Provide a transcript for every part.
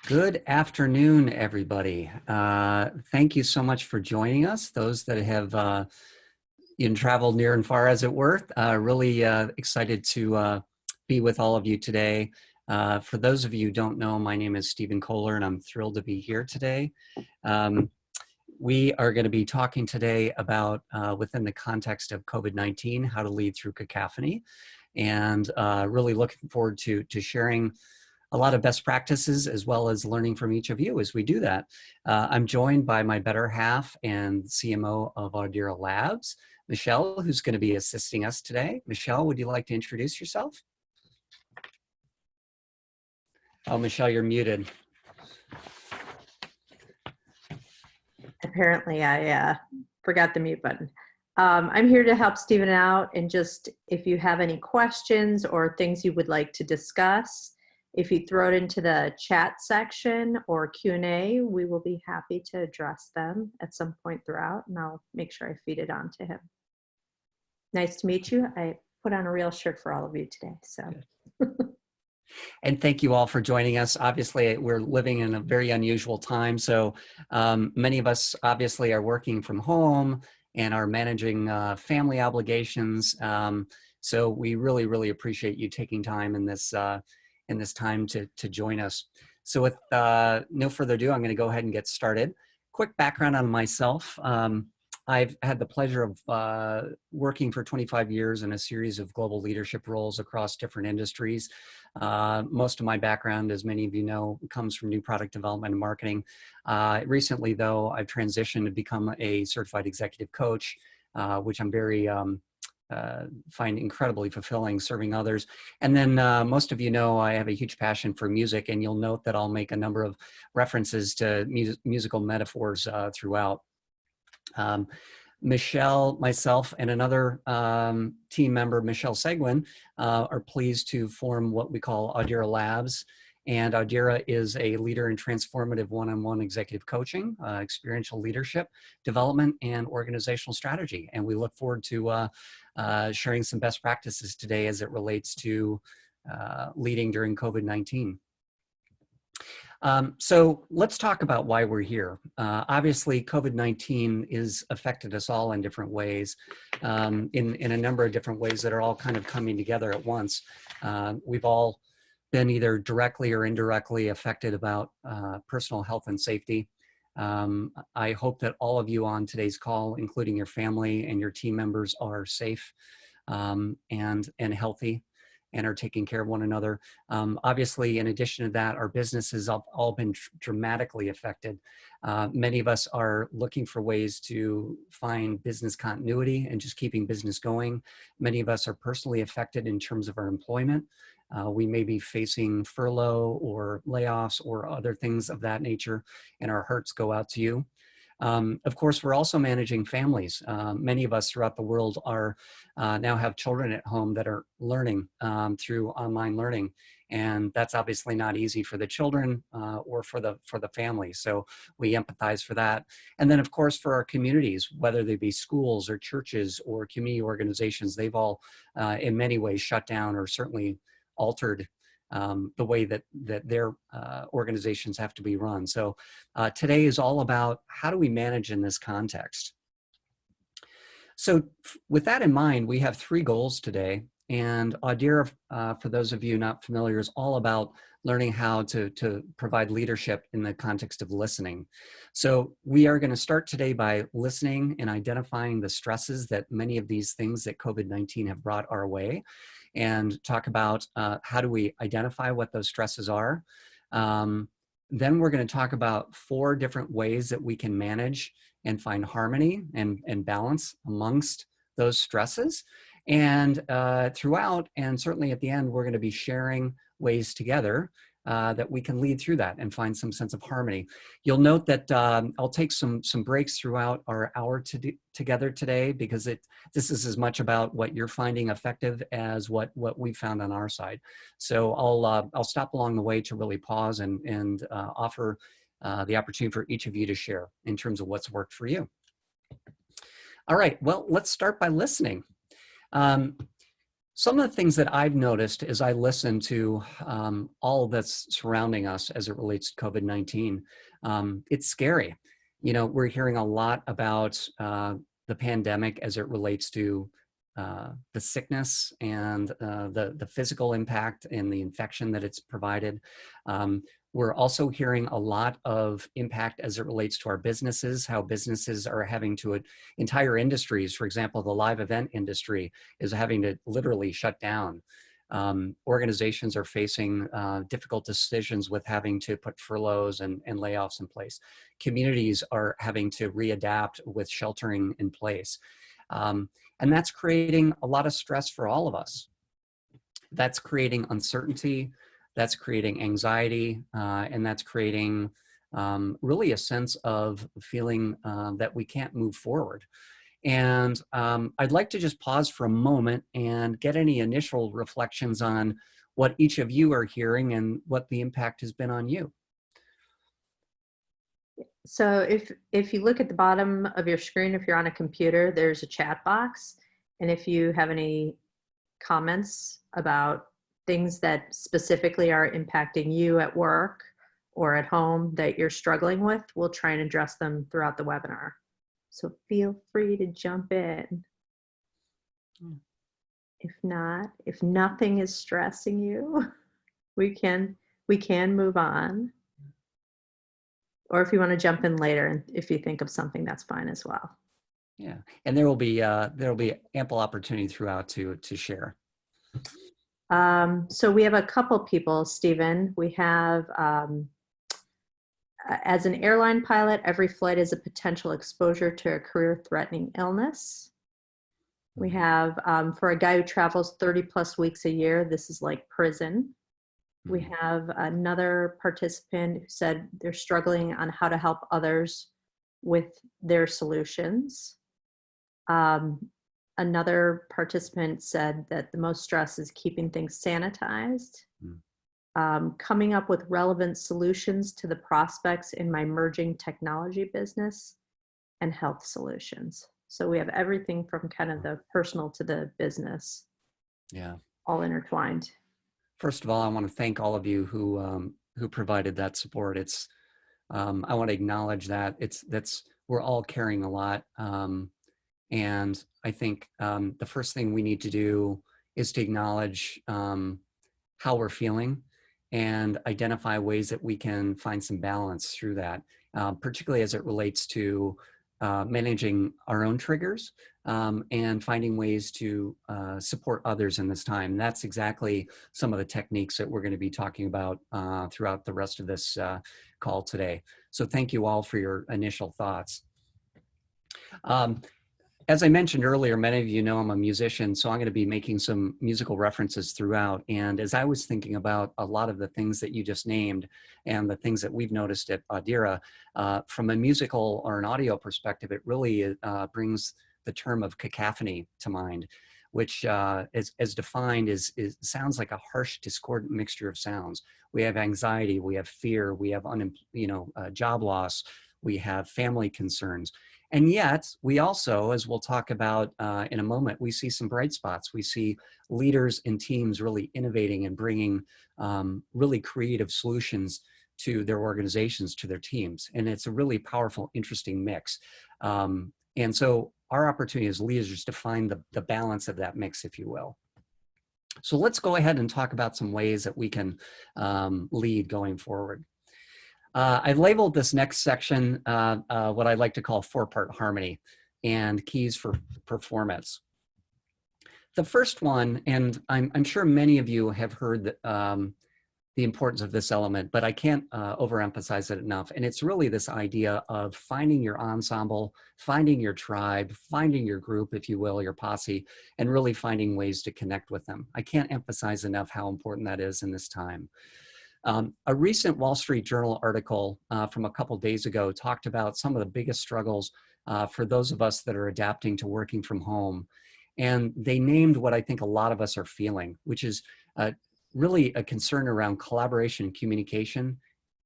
Good afternoon, everybody. Thank you so much for joining us. Those that have traveled near and far, as it were, really excited to be with all of you today. For those of you who don't know, my name is Stephen Kohler, and I'm thrilled to be here today. We are going to be talking today about, within the context of COVID-19, how to lead through cacophony, and really looking forward to sharing a lot of best practices as well as learning from each of you as we do that. I'm joined by my better half and CMO of Audira Labs, Michelle, who's going to be assisting us today. Michelle, would you like to introduce yourself? Oh, Michelle, you're muted. Apparently, I forgot the mute button. I'm here to help Stephen out, and just if you have any questions or things you would like to discuss, if you throw it into the chat section or Q&A, we will be happy to address them at some point throughout, and I'll make sure I feed it on to him. Nice to meet you. I put on a real shirt for all of you today. So. And thank you all for joining us. Obviously, we're living in a very unusual time. So many of us obviously are working from home and are managing family obligations. So we really, really appreciate you taking time in this time to join us. So with no further ado, I'm going to go ahead and get started. Quick background on myself. I've had the pleasure of working for 25 years in a series of global leadership roles across different industries. Most of my background, as many of you know, comes from new product development and marketing. Recently, though, I've transitioned to become a certified executive coach, which I'm very find incredibly fulfilling, serving others. And then most of you know I have a huge passion for music, and you'll note that I'll make a number of references to musical metaphors throughout. Michelle, myself, and another team member, Michelle Seguin, are pleased to form what we call Audira Labs. And Audira is a leader in transformative one-on-one executive coaching, experiential leadership, development, and organizational strategy. And we look forward to sharing some best practices today as it relates to leading during COVID-19. So let's talk about why we're here. Obviously, COVID-19 has affected us all in different ways, in a number of different ways that are all kind of coming together at once. We've all been either directly or indirectly affected about personal health and safety. I hope that all of you on today's call, including your family and your team members, are safe and healthy and are taking care of one another. Obviously, in addition to that, our businesses have all been dramatically affected. Many of us are looking for ways to find business continuity and just keeping business going. Many of us are personally affected in terms of our employment. We may be facing furlough or layoffs or other things of that nature, and our hearts go out to you. Of course, we're also managing families. Many of us throughout the world are now have children at home that are learning through online learning, and that's obviously not easy for the children or for the family. So we empathize for that. And then, of course, for our communities, whether they be schools or churches or community organizations, they've all in many ways shut down or certainly altered the way that their organizations have to be run. So today is all about how do we manage in this context. So with that in mind, we have 3 goals today. And Audira, for those of you not familiar, is all about learning how to provide leadership in the context of listening. So we are going to start today by listening and identifying the stresses that many of these things that COVID-19 have brought our way, and talk about how do we identify what those stresses are. Then we're going to talk about 4 different ways that we can manage and find harmony and balance amongst those stresses. And throughout, and certainly at the end, we're going to be sharing ways together that we can lead through that and find some sense of harmony. You'll note that I'll take some breaks throughout our hour together today, because this is as much about what you're finding effective as what we found on our side. So I'll stop along the way to really pause and offer the opportunity for each of you to share in terms of what's worked for you. All right, well, let's start by listening. Some of the things that I've noticed as I listen to all that's surrounding us as it relates to COVID-19, it's scary. You know, we're hearing a lot about the pandemic as it relates to the sickness and the physical impact and the infection that it's provided. We're also hearing a lot of impact as it relates to our businesses, how businesses are having to, entire industries, for example, the live event industry is having to literally shut down. Organizations are facing difficult decisions with having to put furloughs and layoffs in place. Communities are having to readapt with sheltering in place. And that's creating a lot of stress for all of us. That's creating uncertainty, that's creating anxiety, and that's creating really a sense of feeling that we can't move forward. And I'd like to just pause for a moment and get any initial reflections on what each of you are hearing and what the impact has been on you. So if you look at the bottom of your screen, if you're on a computer, there's a chat box. And if you have any comments about things that specifically are impacting you at work or at home that you're struggling with, we'll try and address them throughout the webinar. So feel free to jump in. If not, if nothing is stressing you, we can move on. Or if you want to jump in later, and if you think of something, that's fine as well. Yeah, and there will be ample opportunity throughout to share. So we have a couple people, Stephen. We have, as an airline pilot, every flight is a potential exposure to a career-threatening illness. We have, for a guy who travels 30 plus weeks a year, this is like prison. We have another participant who said they're struggling on how to help others with their solutions. Another participant said that the most stress is keeping things sanitized, coming up with relevant solutions to the prospects in my emerging technology business, and health solutions. So we have everything from kind of the personal to the business, all intertwined. First of all, I want to thank all of you who provided that support. It's I want to acknowledge that we're all carrying a lot, and I think the first thing we need to do is to acknowledge how we're feeling and identify ways that we can find some balance through that, particularly as it relates to managing our own triggers and finding ways to support others in this time. That's exactly some of the techniques that we're going to be talking about throughout the rest of this call today. So thank you all for your initial thoughts. As I mentioned earlier, many of you know I'm a musician, so I'm going to be making some musical references throughout. And as I was thinking about a lot of the things that you just named and the things that we've noticed at Audira, from a musical or an audio perspective, it really brings the term of cacophony to mind, which as defined sounds like a harsh, discordant mixture of sounds. We have anxiety, we have fear, we have job loss, we have family concerns. And yet, we also, as we'll talk about in a moment, we see some bright spots. We see leaders and teams really innovating and bringing really creative solutions to their organizations, to their teams. And it's a really powerful, interesting mix. And so our opportunity as leaders is to find the balance of that mix, if you will. So let's go ahead and talk about some ways that we can lead going forward. I've labeled this next section what I like to call four-part harmony and keys for performance. The first one, and I'm sure many of you have heard the importance of this element, but I can't overemphasize it enough. And it's really this idea of finding your ensemble, finding your tribe, finding your group, if you will, your posse, and really finding ways to connect with them. I can't emphasize enough how important that is in this time. A recent Wall Street Journal article from a couple days ago talked about some of the biggest struggles for those of us that are adapting to working from home. And they named what I think a lot of us are feeling, which is really a concern around collaboration and communication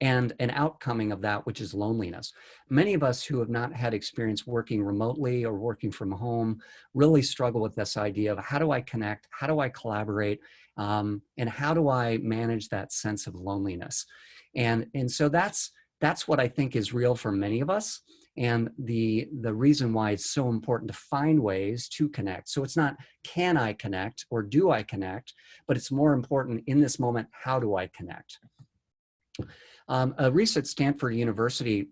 and an outcoming of that, which is loneliness. Many of us who have not had experience working remotely or working from home really struggle with this idea of how do I connect, how do I collaborate, and how do I manage that sense of loneliness? And so that's what I think is real for many of us. And the reason why it's so important to find ways to connect. So it's not, can I connect or do I connect, but it's more important in this moment, how do I connect? A recent Stanford University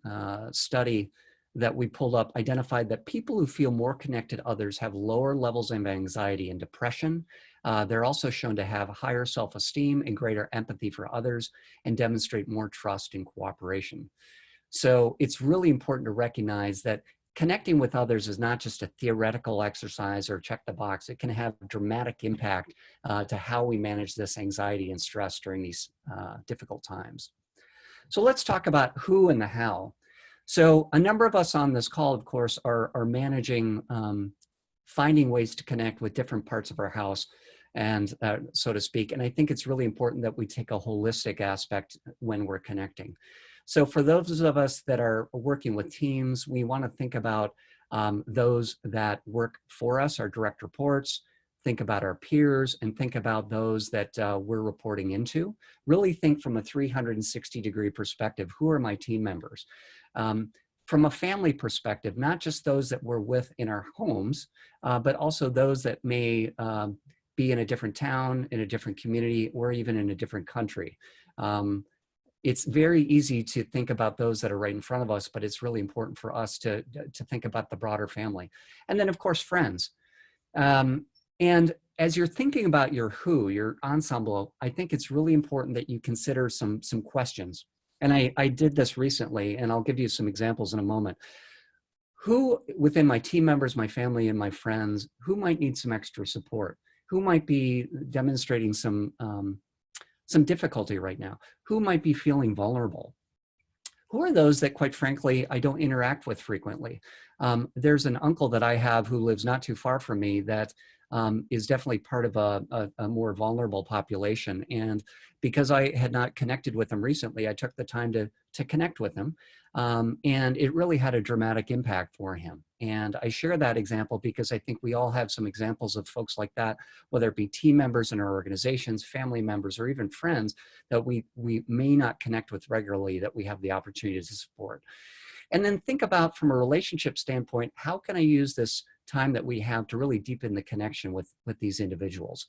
study that we pulled up identified that people who feel more connected to others have lower levels of anxiety and depression. They're also shown to have higher self-esteem and greater empathy for others and demonstrate more trust and cooperation. So it's really important to recognize that connecting with others is not just a theoretical exercise or check the box. It can have dramatic impact to how we manage this anxiety and stress during these difficult times. So let's talk about who and the how. So a number of us on this call, of course, are managing, finding ways to connect with different parts of our house, and so to speak. And I think it's really important that we take a holistic aspect when we're connecting. So for those of us that are working with teams, we want to think about those that work for us, our direct reports, think about our peers, and think about those that we're reporting into. Really think from a 360-degree perspective, who are my team members? From a family perspective, not just those that we're with in our homes, but also those that may be in a different town, in a different community, or even in a different country. It's very easy to think about those that are right in front of us, but it's really important for us to think about the broader family. And then, of course, friends. And as you're thinking about your who, your ensemble, I think it's really important that you consider some questions. And I did this recently, and I'll give you some examples in a moment. Who within my team members, my family, and my friends, who might need some extra support? Who might be demonstrating some difficulty right now? Who might be feeling vulnerable? Who are those that, quite frankly, I don't interact with frequently? There's an uncle that I have who lives not too far from me that is definitely part of a more vulnerable population. And because I had not connected with him recently, I took the time to connect with him. And it really had a dramatic impact for him. And I share that example because I think we all have some examples of folks like that, whether it be team members in our organizations, family members, or even friends that we may not connect with regularly that we have the opportunity to support. And then think about, from a relationship standpoint, how can I use this time that we have to really deepen the connection with these individuals?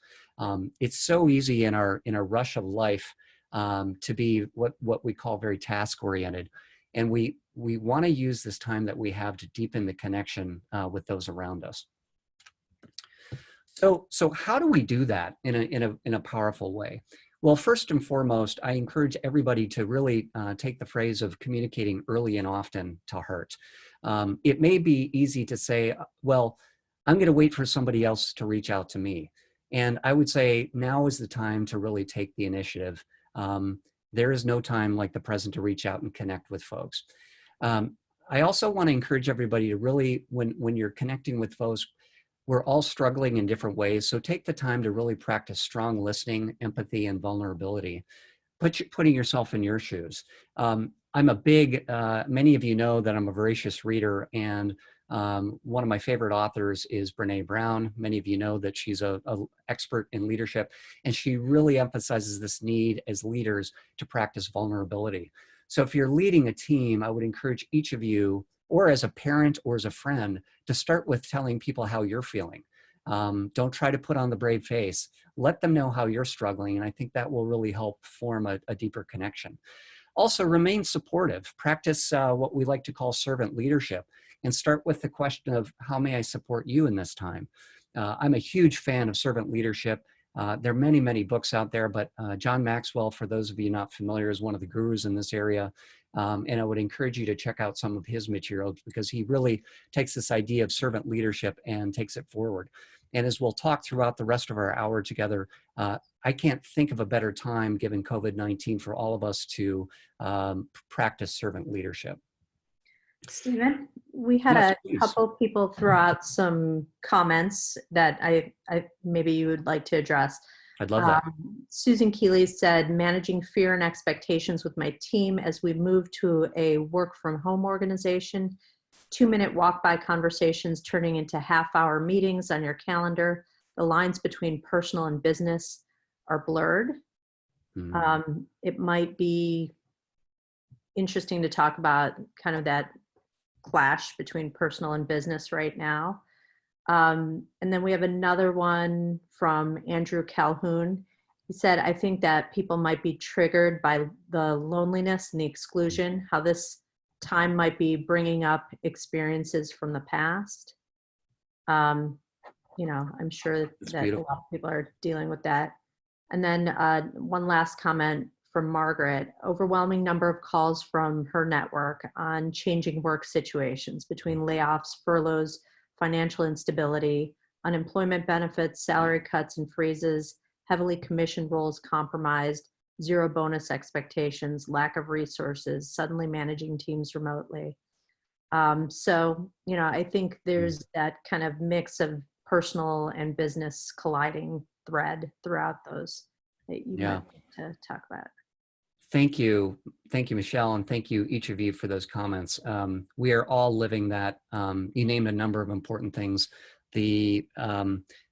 It's so easy in our rush of life to be what we call very task oriented. And we want to use this time that we have to deepen the connection with those around us. So how do we do that in a powerful way? Well, first and foremost, I encourage everybody to really take the phrase of communicating early and often to heart. It may be easy to say, well, I'm going to wait for somebody else to reach out to me. And I would say now is the time to really take the initiative. There is no time like the present to reach out and connect with folks. I also want to encourage everybody to really, when you're connecting with folks, we're all struggling in different ways. So take the time to really practice strong listening, empathy, and vulnerability. Putting yourself in your shoes. I'm a big, many of you know that I'm a voracious reader, and one of my favorite authors is Brene Brown. Many of you know that she's a expert in leadership, and she really emphasizes this need as leaders to practice vulnerability. So if you're leading a team, I would encourage each of you, or as a parent or as a friend, to start with telling people how you're feeling. Don't try to put on the brave face. Let them know how you're struggling, and I think that will really help form a deeper connection. Also, remain supportive. Practice what we like to call servant leadership, and start with the question of, how may I support you in this time? I'm a huge fan of servant leadership. There are many, many books out there, but John Maxwell, for those of you not familiar, is one of the gurus in this area. And I would encourage you to check out some of his materials, because he really takes this idea of servant leadership and takes it forward. And as we'll talk throughout the rest of our hour together, I can't think of a better time, given COVID-19, for all of us to practice servant leadership. Stephen, we had a couple people throw out some comments that I maybe you would like to address. I'd love that. Susan Keeley said, managing fear and expectations with my team as we move to a work from home organization, 2-minute walk by conversations turning into half-hour meetings on your calendar. The lines between personal and business are blurred. It might be interesting to talk about kind of that clash between personal and business right now. And then we have another one from Andrew Calhoun. He said, I think that people might be triggered by the loneliness and the exclusion, how this time might be bringing up experiences from the past. You know, I'm sure that a lot of people are dealing with that. And then one last comment from Margaret, overwhelming number of calls from her network on changing work situations between layoffs, furloughs, financial instability, unemployment benefits, salary cuts and freezes, heavily commissioned roles compromised, zero bonus expectations, lack of resources, suddenly managing teams remotely. So, you know, I think there's that kind of mix of personal and business colliding thread throughout those that you might like to talk about. Thank you, Michelle, and thank you, each of you, for those comments. We are all living that. You named a number of important things: the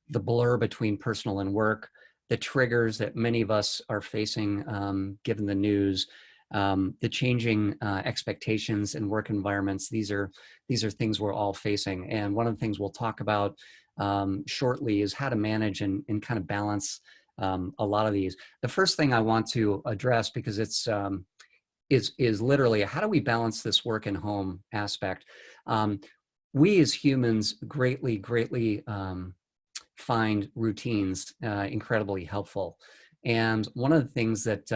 blur between personal and work, the triggers that many of us are facing given the news, the changing expectations in work environments. These are things we're all facing, and one of the things we'll talk about shortly is how to manage and kind of balance a lot of these. The first thing I want to address, because it's is literally, how do we balance this work and home aspect? We as humans greatly find routines incredibly helpful. And one of the things that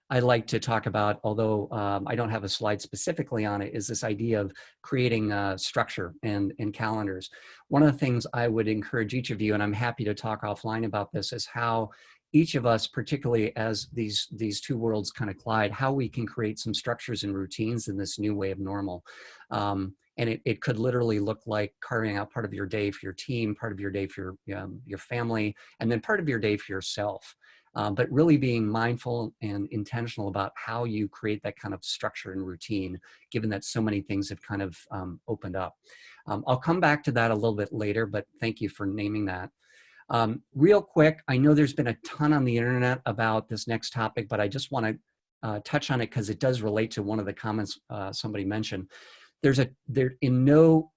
I like to talk about, although I don't have a slide specifically on it, is this idea of creating structure and calendars. One of the things I would encourage each of you, and I'm happy to talk offline about this, is how each of us, particularly as these two worlds kind of collide, how we can create some structures and routines in this new way of normal. And it could literally look like carving out part of your day for your team, part of your day for your family, and then part of your day for yourself. But really being mindful and intentional about how you create that kind of structure and routine, given that so many things have kind of opened up. I'll come back to that a little bit later, but thank you for naming that. Real quick, I know there's been a ton on the internet about this next topic, but I just want to touch on it because it does relate to one of the comments somebody mentioned. In no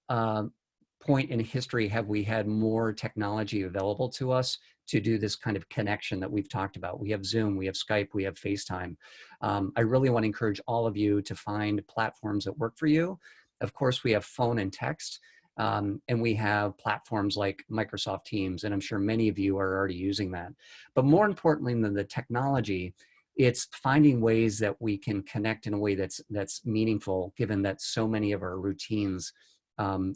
point in history have we had more technology available to us to do this kind of connection that we've talked about. We have Zoom, we have Skype, we have FaceTime. I really want to encourage all of you to find platforms that work for you. Of course, we have phone and text, and we have platforms like Microsoft Teams, and I'm sure many of you are already using that. But more importantly than the technology, it's finding ways that we can connect in a way that's meaningful, given that so many of our routines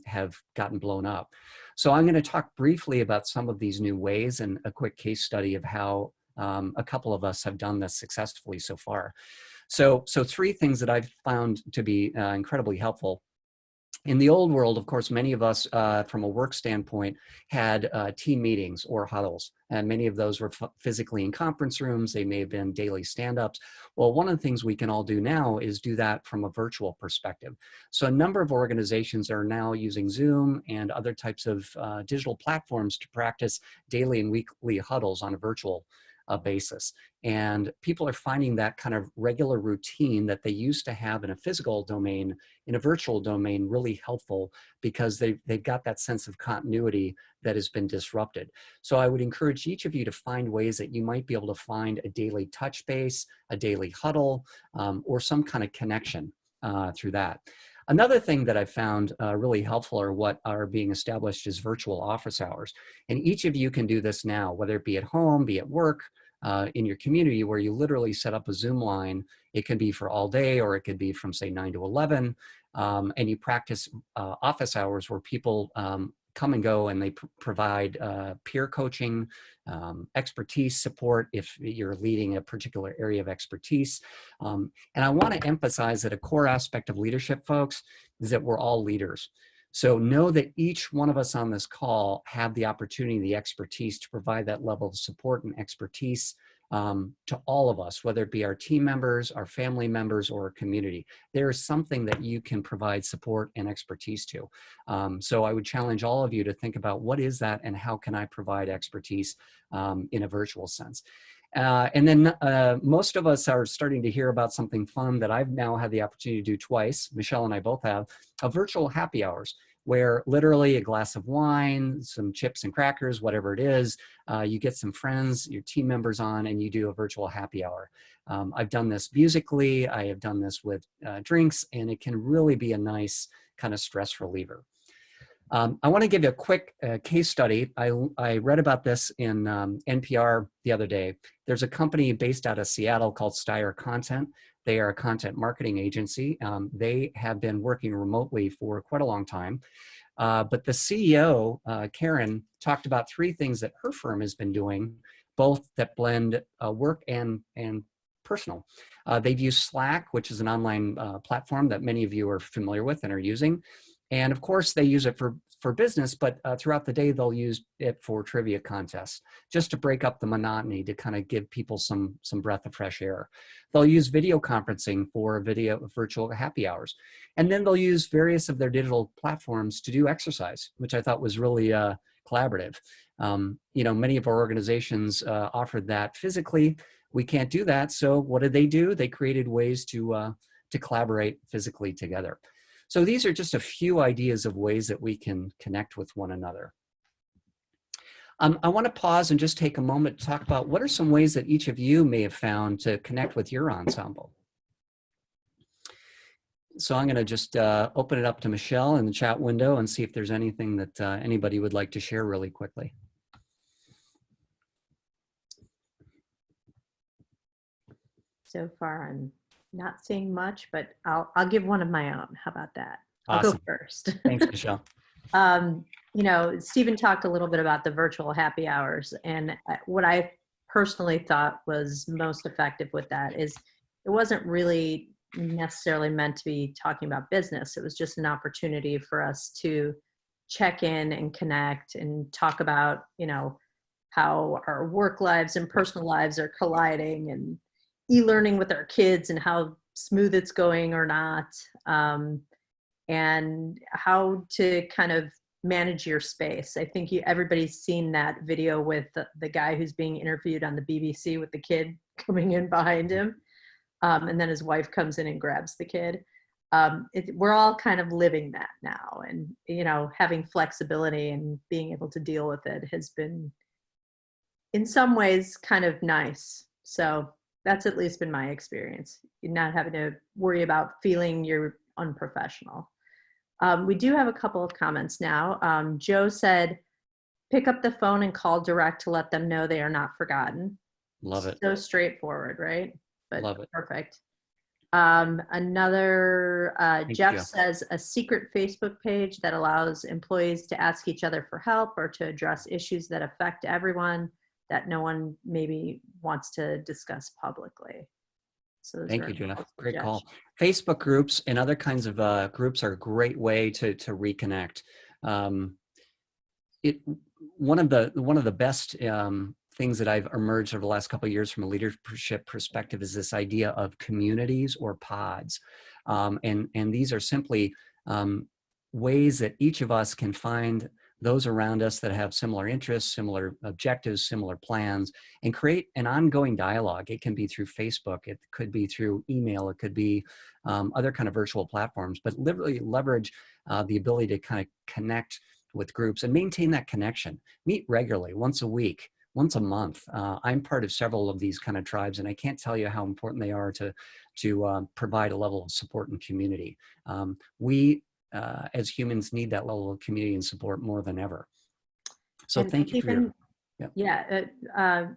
have gotten blown up. So I'm going to talk briefly about some of these new ways and a quick case study of how a couple of us have done this successfully so far. So three things that I've found to be incredibly helpful. In the old world, of course, many of us from a work standpoint had team meetings or huddles, and many of those were physically in conference rooms. They may have been daily stand-ups. Well, one of the things we can all do now is do that from a virtual perspective. So a number of organizations are now using Zoom and other types of digital platforms to practice daily and weekly huddles on a virtual basis. And people are finding that kind of regular routine that they used to have in a physical domain, in a virtual domain, really helpful, because they've got that sense of continuity that has been disrupted. So I would encourage each of you to find ways that you might be able to find a daily touch base, a daily huddle, or some kind of connection through that. Another thing that I found really helpful are what are being established as virtual office hours. And each of you can do this now, whether it be at home, be at work, in your community, where you literally set up a Zoom line. It can be for all day, or it could be from, say, 9 to 11. And you practice office hours where people come and go, and they provide peer coaching, expertise support if you're leading a particular area of expertise. And I want to emphasize that a core aspect of leadership, folks, is that we're all leaders. So know that each one of us on this call have the opportunity, the expertise to provide that level of support and expertise to all of us, whether it be our team members, our family members, or our community. There is something that you can provide support and expertise to. So I would challenge all of you to think about what is that and how can I provide expertise in a virtual sense. And then most of us are starting to hear about something fun that I've now had the opportunity to do twice. Michelle and I both have a virtual happy hours, where literally a glass of wine, some chips and crackers, whatever it is, you get some friends, your team members on, and you do a virtual happy hour. I've done this musically, I have done this with drinks, and it can really be a nice kind of stress reliever. I want to give you a quick case study. I read about this in NPR the other day. There's a company based out of Seattle called Steyr Content. They are a content marketing agency. They have been working remotely for quite a long time. But the CEO, Karen, talked about 3 things that her firm has been doing, both that blend work and personal. They've used Slack, which is an online platform that many of you are familiar with and are using. And of course, they use it for business, but throughout the day, they'll use it for trivia contests, just to break up the monotony, to kind of give people some breath of fresh air. They'll use video conferencing for virtual happy hours. And then they'll use various of their digital platforms to do exercise, which I thought was really collaborative. You know, many of our organizations offered that physically. We can't do that. So what did they do? They created ways to collaborate physically together. So these are just a few ideas of ways that we can connect with one another. I want to pause and just take a moment to talk about what are some ways that each of you may have found to connect with your ensemble. So I'm going to just open it up to Michelle in the chat window and see if there's anything that anybody would like to share really quickly. So far, I'm not seeing much, but I'll give one of my own. How about that? Awesome. I'll go first. Thanks, Michelle. You know, Stephen talked a little bit about the virtual happy hours, and what I personally thought was most effective with that is it wasn't really necessarily meant to be talking about business. It was just an opportunity for us to check in and connect and talk about, you know, how our work lives and personal lives are colliding, and e-learning with our kids and how smooth it's going or not, and how to kind of manage your space. I think everybody's seen that video with the guy who's being interviewed on the BBC with the kid coming in behind him, and then his wife comes in and grabs the kid. We're all kind of living that now, and you know, having flexibility and being able to deal with it has been in some ways kind of nice. So that's at least been my experience. You're not having to worry about feeling you're unprofessional. We do have a couple of comments now. Joe said, pick up the phone and call direct to let them know they are not forgotten. Love it. So straightforward, right? But love it. Perfect. Another, Jeff says, a secret Facebook page that allows employees to ask each other for help or to address issues that affect everyone that no one maybe wants to discuss publicly. So thank you, Jeff. Great call. Facebook groups and other kinds of groups are a great way to reconnect. One of the best things that I've emerged over the last couple of years from a leadership perspective is this idea of communities or pods, and these are simply ways that each of us can find those around us that have similar interests, similar objectives, similar plans, and create an ongoing dialogue. It can be through Facebook, it could be through email, it could be other kind of virtual platforms, but literally leverage the ability to kind of connect with groups and maintain that connection. Meet regularly, once a week, once a month. I'm part of several of these kind of tribes, and I can't tell you how important they are to provide a level of support and community. We as humans need that level of community and support more than ever. So and thank you for your,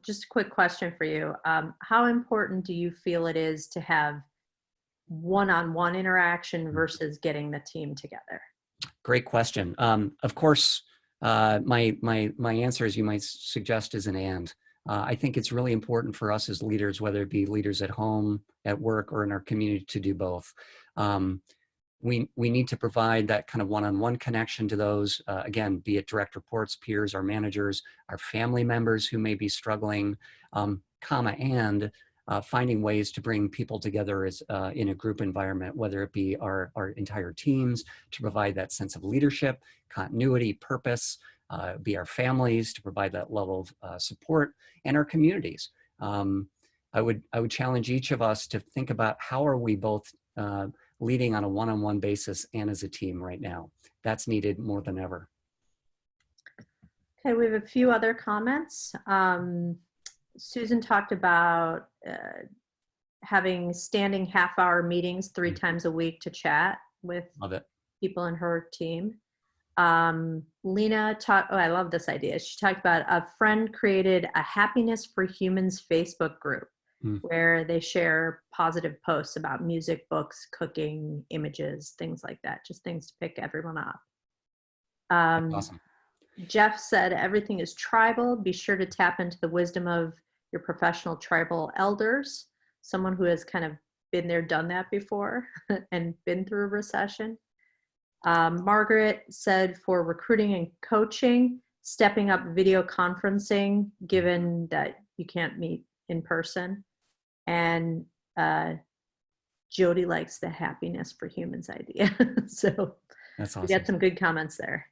just a quick question for you. How important do you feel it is to have one-on-one interaction versus getting the team together? Great question. Of course, my answer, as you might suggest, is an and. I think it's really important for us as leaders, whether it be leaders at home, at work, or in our community, to do both. we need to provide that kind of one-on-one connection to those, again, be it direct reports, peers, our managers, our family members who may be struggling, and finding ways to bring people together as in a group environment, whether it be our entire teams to provide that sense of leadership, continuity, purpose, be our families to provide that level of support, and our communities. I would challenge each of us to think about how are we both leading on a one-on-one basis and as a team right now. That's needed more than ever. Okay, we have a few other comments. Susan talked about having standing half-hour meetings 3 times a week to chat with people in her team. Lena talked, oh, I love this idea. She talked about a friend created a Happiness for Humans Facebook group where they share positive posts about music, books, cooking, images, things like that, just things to pick everyone up. Awesome. Jeff said, everything is tribal. Be sure to tap into the wisdom of your professional tribal elders, someone who has kind of been there, done that before and been through a recession. Margaret said for recruiting and coaching, stepping up video conferencing, given that you can't meet in person. And Jody likes the Happiness for Humans idea. So that's awesome. We got some good comments there.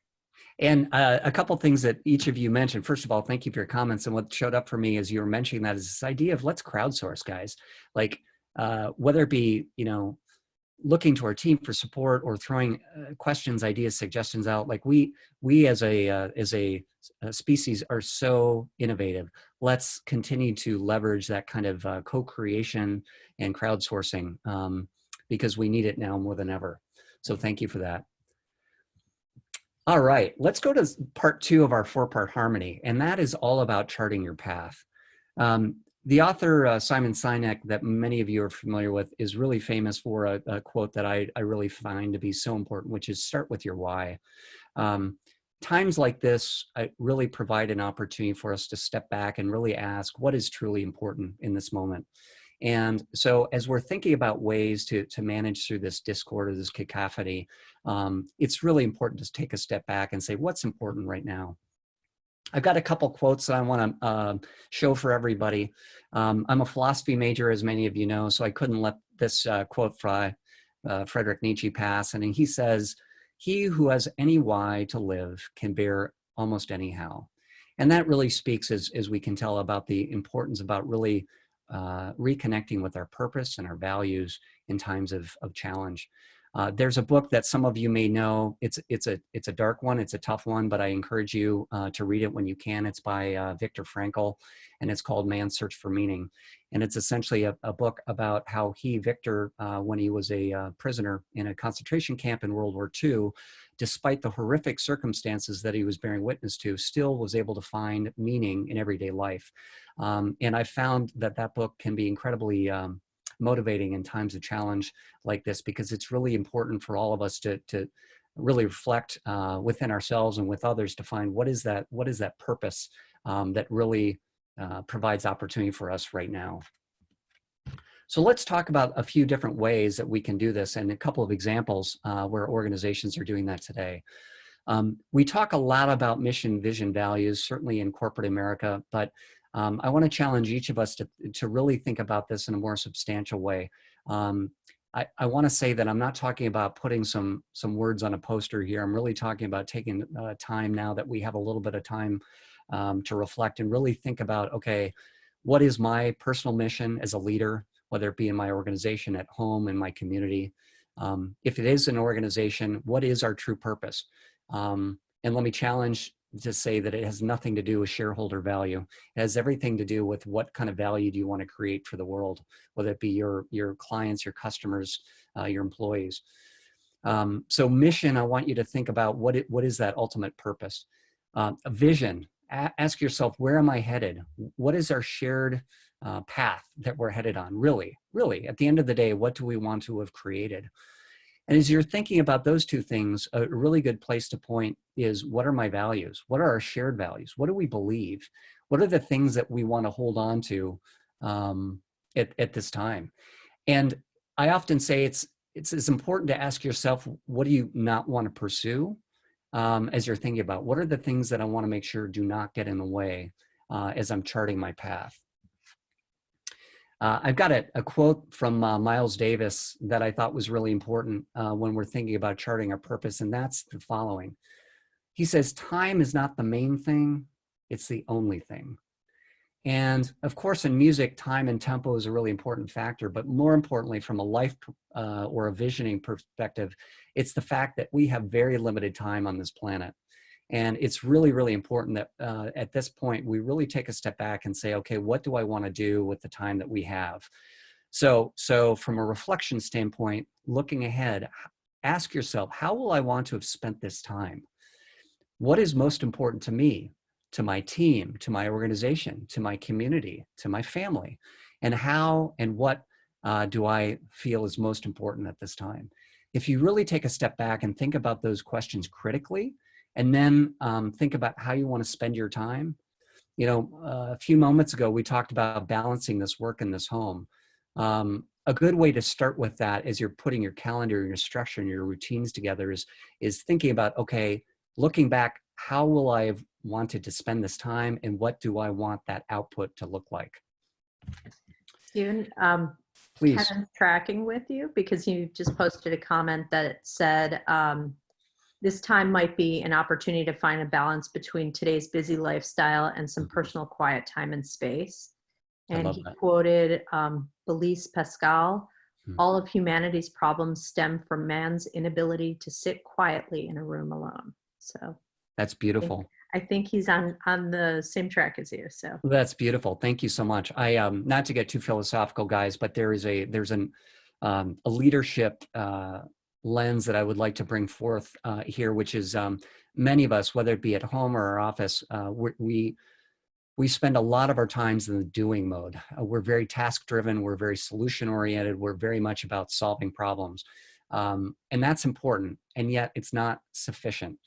And a couple things that each of you mentioned. First of all, thank you for your comments. And what showed up for me as you were mentioning that is this idea of let's crowdsource, guys. Like whether it be, looking to our team for support or throwing questions, ideas, suggestions out. Like we as a species are so innovative. Let's continue to leverage that kind of co-creation and crowdsourcing because we need it now more than ever. So thank you for that. All right, let's go to part 2 of our 4-part harmony, and that is all about charting your path. The author, Simon Sinek, that many of you are familiar with, is really famous for a quote that I really find to be so important, which is start with your why. Times like this really provide an opportunity for us to step back and really ask what is truly important in this moment. And so as we're thinking about ways to manage through this discord or this cacophony, it's really important to take a step back and say, what's important right now? I've got a couple quotes that I want to show for everybody. I'm a philosophy major, as many of you know, so I couldn't let this quote from Friedrich Nietzsche pass. And he says, "He who has any why to live can bear almost any how." And that really speaks, as we can tell, about the importance about really reconnecting with our purpose and our values in times of challenge. There's a book that some of you may know. It's a dark one. It's a tough one, but I encourage you to read it when you can. It's by Viktor Frankl, and it's called Man's Search for Meaning. And it's essentially a book about how Victor, when he was a prisoner in a concentration camp in World War II, despite the horrific circumstances that he was bearing witness to, still was able to find meaning in everyday life. And I found that book can be incredibly motivating in times of challenge like this, because it's really important for all of us to really reflect within ourselves and with others to find what is that purpose that really provides opportunity for us right now. So let's talk about a few different ways that we can do this and a couple of examples where organizations are doing that today. We talk a lot about mission, vision, values, certainly in corporate America, but I want to challenge each of us to really think about this in a more substantial way. I want to say that I'm not talking about putting some words on a poster here. I'm really talking about taking time now that we have a little bit of time to reflect and really think about, okay, what is my personal mission as a leader, whether it be in my organization, at home, in my community? If it is an organization, what is our true purpose? And let me challenge to say that it has nothing to do with shareholder value. It has everything to do with what kind of value do you want to create for the world, whether it be your clients, your customers, your employees. So mission, I want you to think about what is that ultimate purpose? A vision. Ask yourself, where am I headed? What is our shared path that we're headed on? Really, at the end of the day, what do we want to have created? And as you're thinking about those two things, a really good place to point is, what are my values? What are our shared values? What do we believe? What are the things that we want to hold on to at this time? And I often say it's important to ask yourself, what do you not want to pursue as you're thinking about what are the things that I want to make sure do not get in the way as I'm charting my path. I've got a quote from Miles Davis that I thought was really important when we're thinking about charting our purpose, and that's the following. He says, time is not the main thing, it's the only thing. And of course, in music, time and tempo is a really important factor, but more importantly, from a life or a visioning perspective, it's the fact that we have very limited time on this planet. And it's really, really important that at this point, we really take a step back and say, okay, what do I want to do with the time that we have? So from a reflection standpoint, looking ahead, ask yourself, how will I want to have spent this time? What is most important to me, to my team, to my organization, to my community, to my family? And how and what do I feel is most important at this time? If you really take a step back and think about those questions critically, and then think about how you want to spend your time. You know, a few moments ago, we talked about balancing this work and this home. A good way to start with that as you're putting your calendar, your structure, and your routines together is thinking about, okay, looking back, how will I have wanted to spend this time and what do I want that output to look like? Stephen, Please. Kevin's tracking with you because you just posted a comment that said, this time might be an opportunity to find a balance between today's busy lifestyle and some personal quiet time and space. And he quoted Blaise Pascal, all of humanity's problems stem from man's inability to sit quietly in a room alone. So that's beautiful. I think he's on the same track as you. So that's beautiful. Thank you so much. I not to get too philosophical, guys, but there's a leadership lens that I would like to bring forth here, which is many of us, whether it be at home or our office, we spend a lot of our times in the doing mode. We're very task driven. We're very solution oriented. We're very much about solving problems. And that's important. And yet it's not sufficient.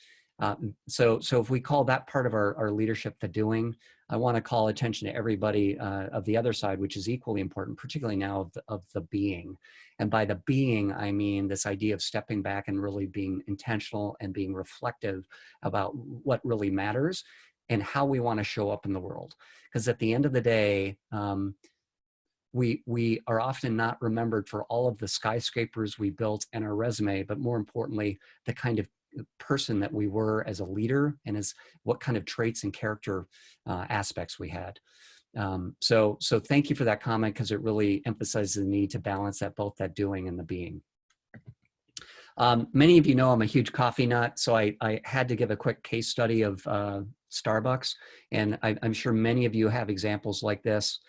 So if we call that part of our leadership the doing, I want to call attention to everybody of the other side, which is equally important, particularly now of the being. And by the being, I mean this idea of stepping back and really being intentional and being reflective about what really matters and how we want to show up in the world. Because at the end of the day, we are often not remembered for all of the skyscrapers we built and our resume, but more importantly, the kind of person that we were as a leader and as what kind of traits and character aspects we had. So thank you for that comment, because it really emphasizes the need to balance that, both that doing and the being. Many of you know I'm a huge coffee nut, so I had to give a quick case study of Starbucks, and I'm sure many of you have examples like this,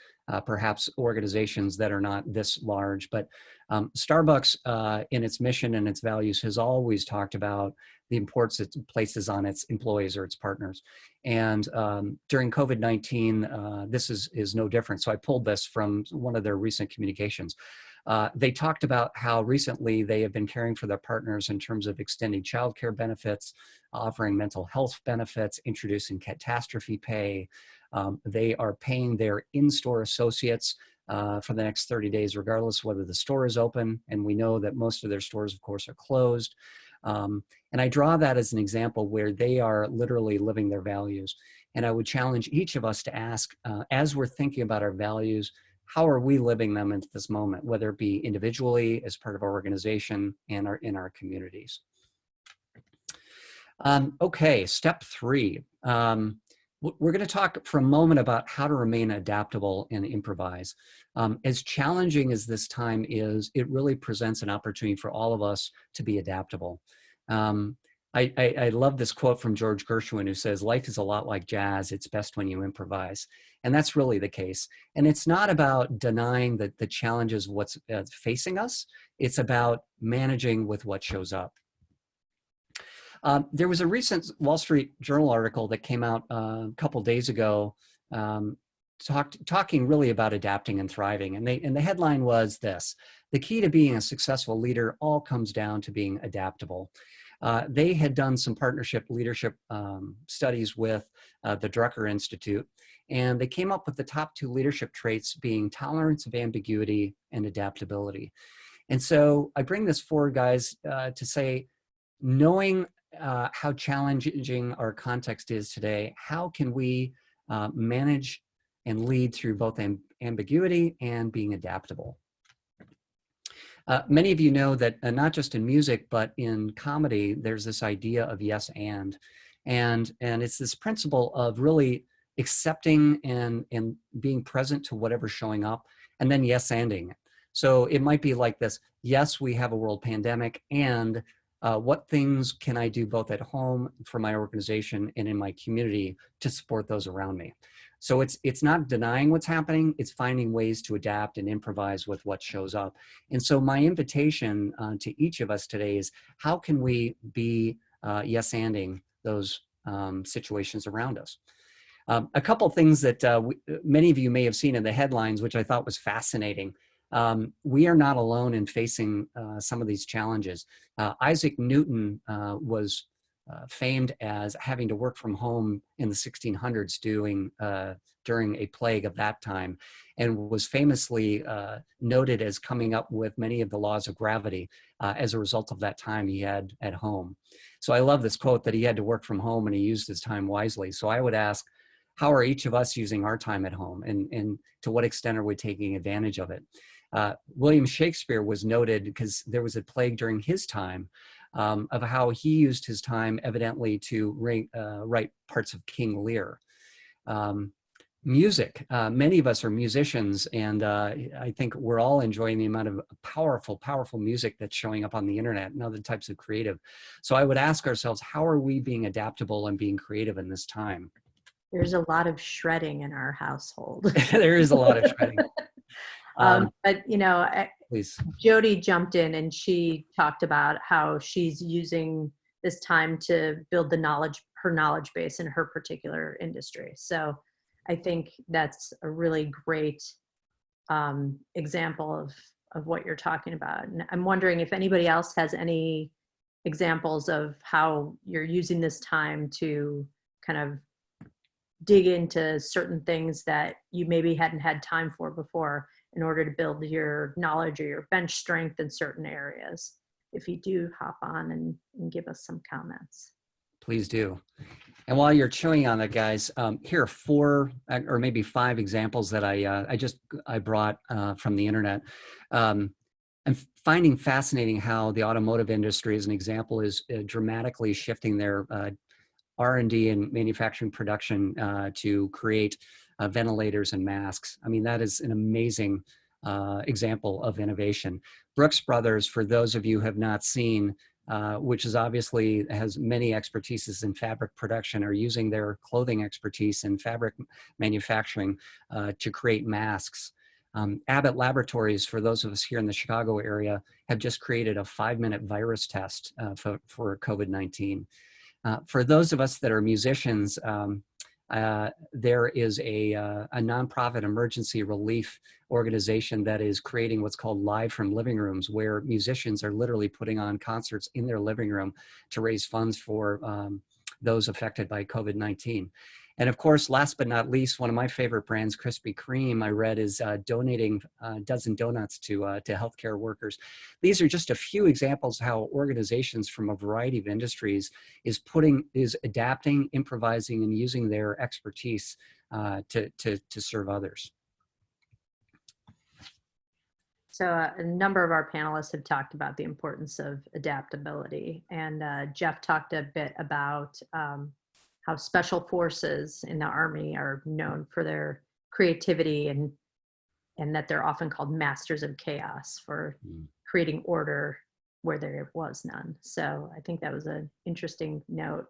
perhaps organizations that are not this large, but Starbucks in its mission and its values has always talked about the importance it places on its employees or its partners. And during COVID-19, this is no different. So I pulled this from one of their recent communications. They talked about how recently they have been caring for their partners in terms of extending childcare benefits, offering mental health benefits, introducing catastrophe pay. They are paying their in-store associates for the next 30 days, regardless of whether the store is open. And we know that most of their stores, of course, are closed. And I draw that as an example where they are literally living their values. And I would challenge each of us to ask, as we're thinking about our values, how are we living them into this moment, whether it be individually, as part of our organization, and in our communities. Okay, step 3. We're going to talk for a moment about how to remain adaptable and improvise. As challenging as this time is, it really presents an opportunity for all of us to be adaptable. I love this quote from George Gershwin, who says, "Life is a lot like jazz. It's best when you improvise." And that's really the case. And it's not about denying the challenges of what's facing us. It's about managing with what shows up. There was a recent Wall Street Journal article that came out a couple days ago talking really about adapting and thriving. And the headline was this: "The key to being a successful leader all comes down to being adaptable." They had done some partnership leadership studies with the Drucker Institute, and they came up with the top 2 leadership traits being tolerance of ambiguity and adaptability. And so I bring this forward, guys, to say, knowing how challenging our context is today, how can we manage and lead through both ambiguity and being adaptable? Many of you know that not just in music, but in comedy, there's this idea of yes and it's this principle of really accepting and being present to whatever's showing up, and then yes anding it. So it might be like this: yes, we have a world pandemic, and what things can I do both at home for my organization and in my community to support those around me? So it's not denying what's happening, it's finding ways to adapt and improvise with what shows up. And so my invitation to each of us today is, how can we be yes-anding those situations around us? A couple things that many of you may have seen in the headlines, which I thought was fascinating. We are not alone in facing some of these challenges. Isaac Newton was famed as having to work from home in the 1600s during a plague of that time, and was famously noted as coming up with many of the laws of gravity as a result of that time he had at home. So I love this quote that he had to work from home and he used his time wisely. So I would ask, how are each of us using our time at home, and to what extent are we taking advantage of it? William Shakespeare was noted, because there was a plague during his time, of how he used his time evidently to write parts of King Lear. Music, many of us are musicians, and I think we're all enjoying the amount of powerful music that's showing up on the internet and other types of creative. So I would ask ourselves, how are we being adaptable and being creative in this time? There's a lot of shredding in our household. There is a lot of shredding. But Please. Jody jumped in and she talked about how she's using this time to build her knowledge base in her particular industry. So I think that's a really great example of what you're talking about. And I'm wondering if anybody else has any examples of how you're using this time to kind of dig into certain things that you maybe hadn't had time for before, in order to build your knowledge or your bench strength in certain areas. If you do, hop on and give us some comments. Please do. And while you're chewing on that, guys, here are 4 or maybe 5 examples that I brought from the internet. I'm finding fascinating how the automotive industry, as an example, is dramatically shifting their R&D and manufacturing production to create ventilators and masks. I mean, that is an amazing example of innovation. Brooks Brothers, for those of you who have not seen, which is obviously has many expertises in fabric production, are using their clothing expertise in fabric manufacturing to create masks. Abbott Laboratories, for those of us here in the Chicago area, have just created a 5-minute virus test for COVID-19. For those of us that are musicians, there is a nonprofit emergency relief organization that is creating what's called Live from Living Rooms, where musicians are literally putting on concerts in their living room to raise funds for those affected by COVID-19. And of course, last but not least, one of my favorite brands, Krispy Kreme, I read, is donating a dozen donuts to healthcare workers. These are just a few examples how organizations from a variety of industries is adapting, improvising, and using their expertise to serve others. So a number of our panelists have talked about the importance of adaptability, and Jeff talked a bit about how special forces in the Army are known for their creativity, and that they're often called masters of chaos for creating order where there was none. So I think that was an interesting note.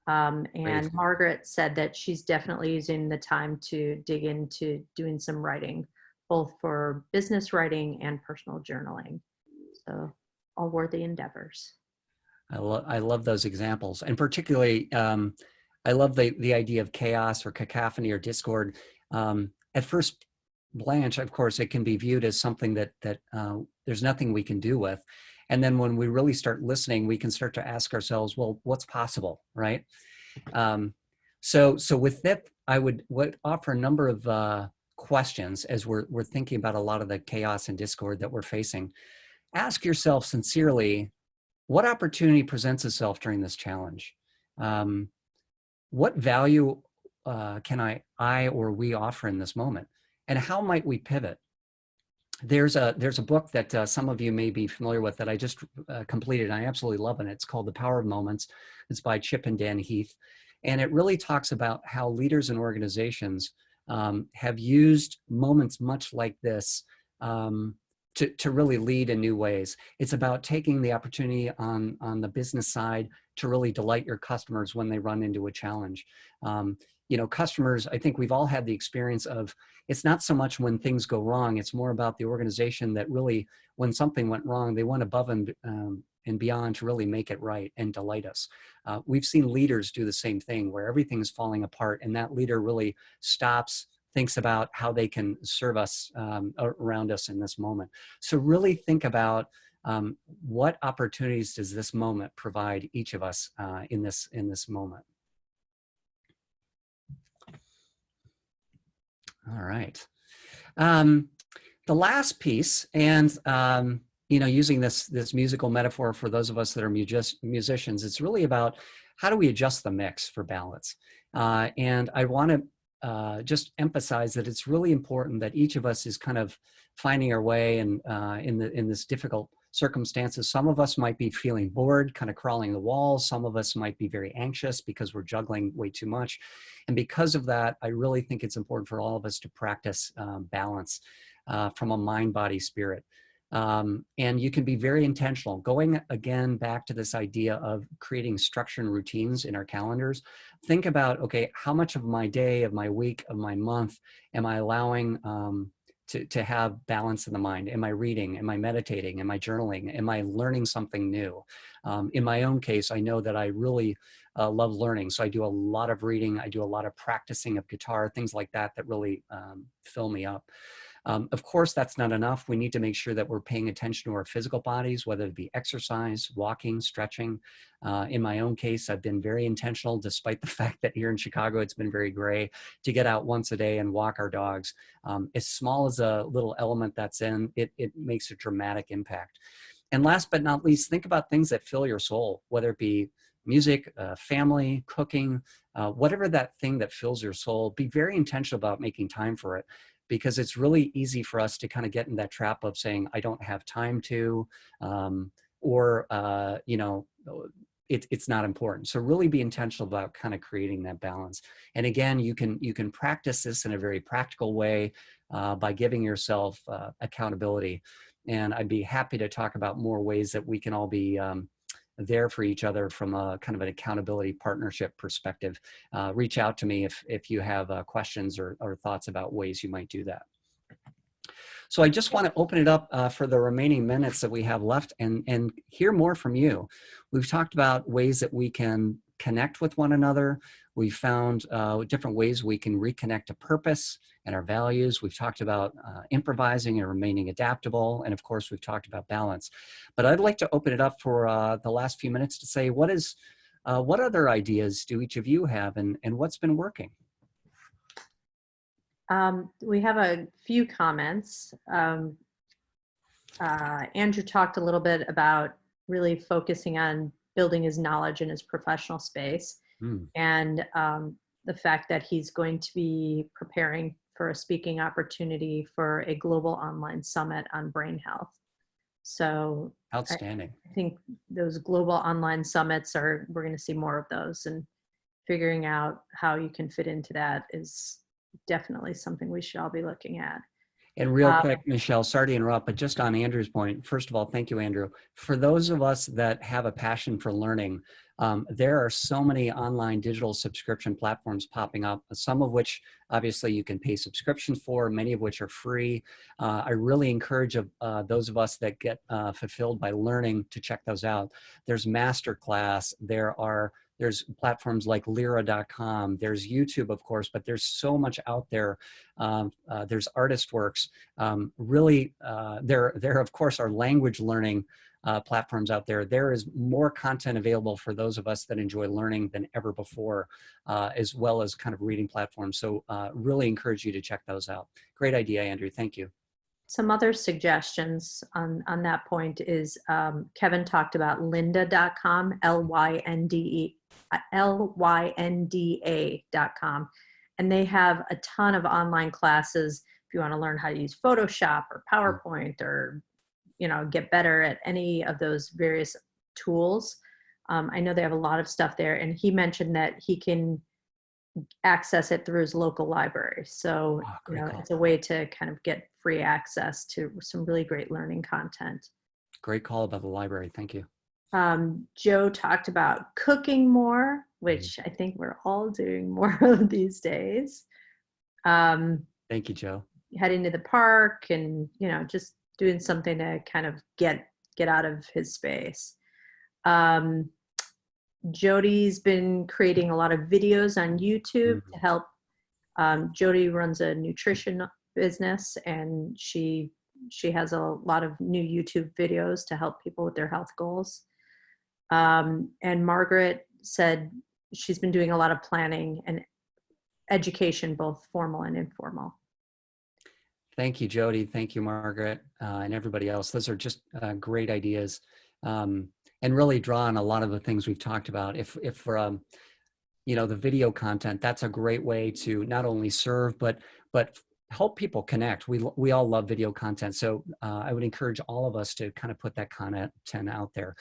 And Margaret said that she's definitely using the time to dig into doing some writing, both for business writing and personal journaling. So all worthy endeavors. I love those examples, and particularly I love the idea of chaos or cacophony or discord. At first blanch, of course, it can be viewed as something that there's nothing we can do with. And then when we really start listening, we can start to ask ourselves, well, what's possible, right? So with that, I would offer a number of questions as we're thinking about a lot of the chaos and discord that we're facing. ask yourself sincerely, what opportunity presents itself during this challenge? What value can I or we offer in this moment? And how might we pivot? There's a book that some of you may be familiar with that I just completed, and I absolutely love it. It's called The Power of Moments. It's by Chip and Dan Heath. And it really talks about how leaders and organizations have used moments much like this to really lead in new ways. It's about taking the opportunity on the business side to really delight your customers when they run into a challenge. You know, customers, I think we've all had the experience of, it's not so much when things go wrong, it's more about the organization that really, when something went wrong, they went above and beyond to really make it right and delight us. We've seen leaders do the same thing where everything's falling apart and that leader really stops, thinks about how they can serve us around us in this moment. So really think about what opportunities does this moment provide each of us in this moment. All right. The last piece, and you know, using this musical metaphor for those of us that are musicians, it's really about how do we adjust the mix for balance. And I want to just emphasize that it's really important that each of us is kind of finding our way and in this difficult circumstances. Some of us might be feeling bored, kind of crawling the walls. Some of us might be very anxious because we're juggling way too much. And because of that, I really think it's important for all of us to practice balance from a mind, body, spirit. And you can be very intentional. Going again back to this idea of creating structure and routines in our calendars. Think about, okay, how much of my day, of my week, of my month am I allowing to have balance in the mind? Am I reading? Am I meditating? Am I journaling? Am I learning something new? In my own case, I know that I really love learning. So I do a lot of reading. I do a lot of practicing of guitar, things like that, that really fill me up. Of course, that's not enough. We need to make sure that we're paying attention to our physical bodies, whether it be exercise, walking, stretching. In my own case, I've been very intentional, despite the fact that here in Chicago, it's been very gray, to get out once a day and walk our dogs. As small as a little element that's in, it makes a dramatic impact. And last but not least, think about things that fill your soul, whether it be music, family, cooking, whatever that thing that fills your soul. Be very intentional about making time for it, because it's really easy for us to kind of get in that trap of saying, I don't have time to, or, you know, it's not important. So really be intentional about kind of creating that balance. And again, you can practice this in a very practical way by giving yourself accountability. And I'd be happy to talk about more ways that we can all be there for each other from a kind of an accountability partnership perspective. Reach out to me if you have questions or thoughts about ways you might do that. So I just want to open it up for the remaining minutes that we have left and hear more from you. We've talked about ways that we can connect with one another. We found different ways we can reconnect to purpose and our values. We've talked about improvising and remaining adaptable. And of course, we've talked about balance. But I'd like to open it up for the last few minutes to say, what other ideas do each of you have and what's been working? We have a few comments. Andrew talked a little bit about really focusing on building his knowledge in his professional space. And the fact that he's going to be preparing for a speaking opportunity for a global online summit on brain health. So outstanding. I think those global online summits we're going to see more of those, and figuring out how you can fit into that is definitely something we should all be looking at. And real quick, Michelle, sorry to interrupt, but just on Andrew's point, first of all, thank you, Andrew. For those of us that have a passion for learning, there are so many online digital subscription platforms popping up, some of which obviously you can pay subscriptions for, many of which are free. I really encourage those of us that get fulfilled by learning to check those out. There's Masterclass, there's platforms like Lyra.com, there's YouTube, of course, but there's so much out there. There's ArtistWorks. Really, there of course are language learning platforms out there. There is more content available for those of us that enjoy learning than ever before, as well as kind of reading platforms. So really encourage you to check those out. Great idea, Andrew. Thank you. some other suggestions on that point is Kevin talked about lynda.com, lynda.com. And they have a ton of online classes if you want to learn how to use Photoshop or PowerPoint or, get better at any of those various tools. I know they have a lot of stuff there. And he mentioned that he can access it through his local library. So, it's a way to kind of get free access to some really great learning content. Great call about the library. Thank you. Joe talked about cooking more, which I think we're all doing more of these days. Thank you, Joe. Heading to the park and, just doing something to kind of get out of his space. Jody's been creating a lot of videos on YouTube to help. Jody runs a nutrition business, and she has a lot of new YouTube videos to help people with their health goals. And Margaret said she's been doing a lot of planning and education, both formal and informal. Thank you, Jody. Thank you, Margaret, and everybody else. Those are just great ideas. And really draw on a lot of the things we've talked about. If the video content, that's a great way to not only serve, but help people connect. We all love video content. So I would encourage all of us to kind of put that content out there.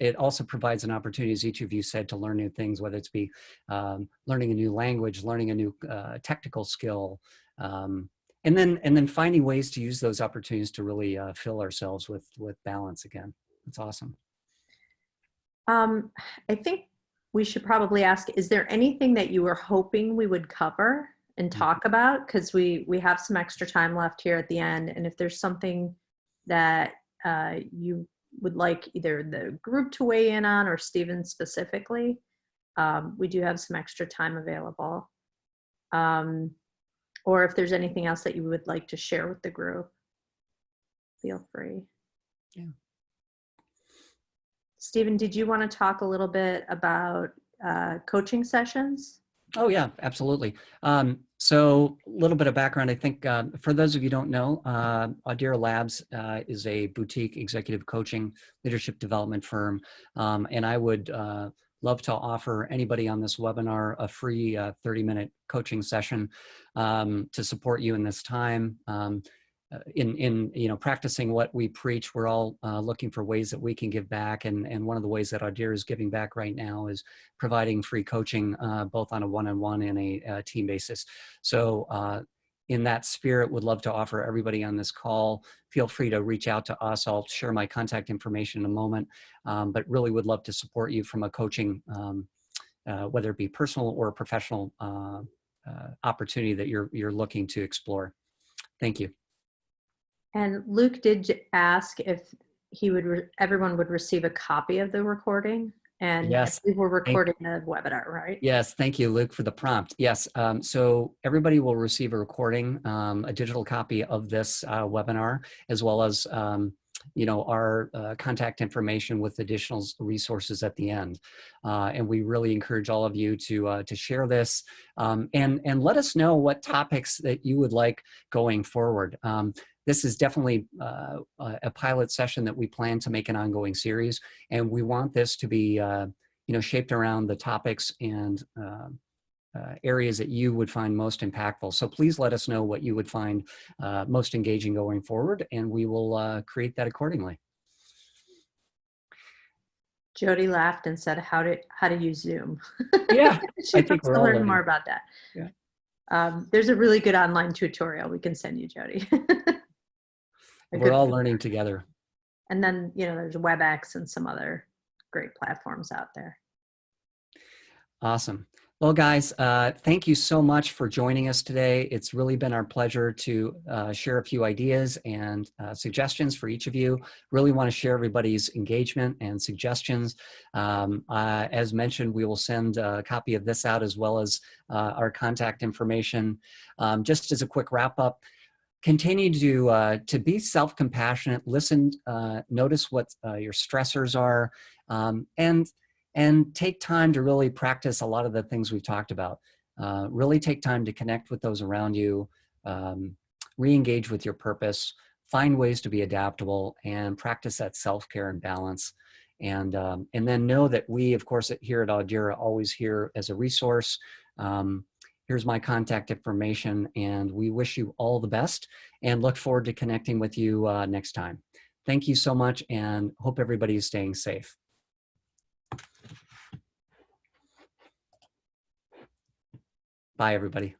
It also provides an opportunity, as each of you said, to learn new things, whether it's be learning a new language, learning a new technical skill, and then finding ways to use those opportunities to really fill ourselves with balance again. That's awesome. I think we should probably ask, is there anything that you were hoping we would cover and talk about? Because we have some extra time left here at the end. And if there's something that you would like either the group to weigh in on or Stephen specifically, we do have some extra time available. Or if there's anything else that you would like to share with the group, feel free. Yeah. Stephen, did you want to talk a little bit about coaching sessions? Oh yeah, absolutely. So a little bit of background. I think for those of you who don't know, Audira Labs is a boutique executive coaching leadership development firm. And I would love to offer anybody on this webinar a free 30-minute coaching session to support you in this time. In practicing what we preach, we're all looking for ways that we can give back, and one of the ways that Audira is giving back right now is providing free coaching both on a one-on-one and a team basis. So in that spirit, would love to offer everybody on this call, feel free to reach out to us. I'll share my contact information in a moment, but really would love to support you from a coaching, whether it be personal or professional opportunity that you're looking to explore. Thank you. And Luke did ask if everyone would receive a copy of the recording. And yes, we were recording the webinar, right? Yes, thank you, Luke, for the prompt. Yes, so everybody will receive a recording, a digital copy of this webinar, as well as our contact information with additional resources at the end. And we really encourage all of you to share this and let us know what topics that you would like going forward. This is definitely a pilot session that we plan to make an ongoing series, and we want this to be shaped around the topics and areas that you would find most impactful. So please let us know what you would find most engaging going forward, and we will create that accordingly. Jody laughed and said, "How to use Zoom?" Yeah, she wants to learn more about that. Yeah. There's a really good online tutorial we can send you, Jody. We're all learning together. And then, there's WebEx and some other great platforms out there. Awesome. Well, guys, thank you so much for joining us today. It's really been our pleasure to share a few ideas and suggestions for each of you. Really want to share everybody's engagement and suggestions. As mentioned, we will send a copy of this out as well as our contact information. Just as a quick wrap up, continue to be self-compassionate, listen, notice what your stressors are, and take time to really practice a lot of the things we've talked about. Really take time to connect with those around you, re-engage with your purpose, find ways to be adaptable and practice that self-care and balance. And then know that we, of course, here at Audira, always here as a resource. Here's my contact information, and we wish you all the best and look forward to connecting with you next time. Thank you so much, and hope everybody is staying safe. Bye, everybody.